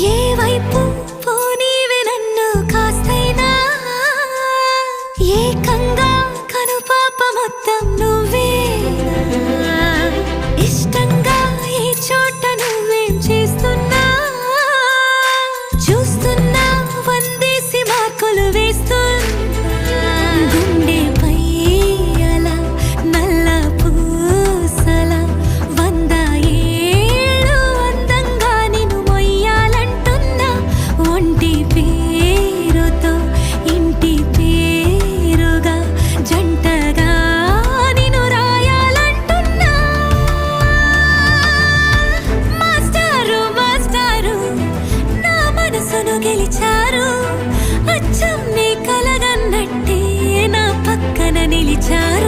ఏ వైపు పోనీవి నన్ను కాస్తైనా ఏకంగా కనుపాప మొత్తం నువ్వేనా ఇష్టంగా ఈ చోట నువ్వేం చేస్తున్నా చూస్తున్నా వందేసి మార్కులు వేస్తున్నా గుండెపై అలా నల్ల పూసల 100 ఏళ్ళు అందంగా నిన్ను మొయ్యాలంటున్నా ఒంటి పేరుతో ఇంటి పేరుగా జంటగా నిన్ను రాయాలంటున్నా మాస్టారు మాస్టారు నా మనసును గెలిచారు అచ్చం నీ కలగన్నట్టే నా పక్కన నిలిచారు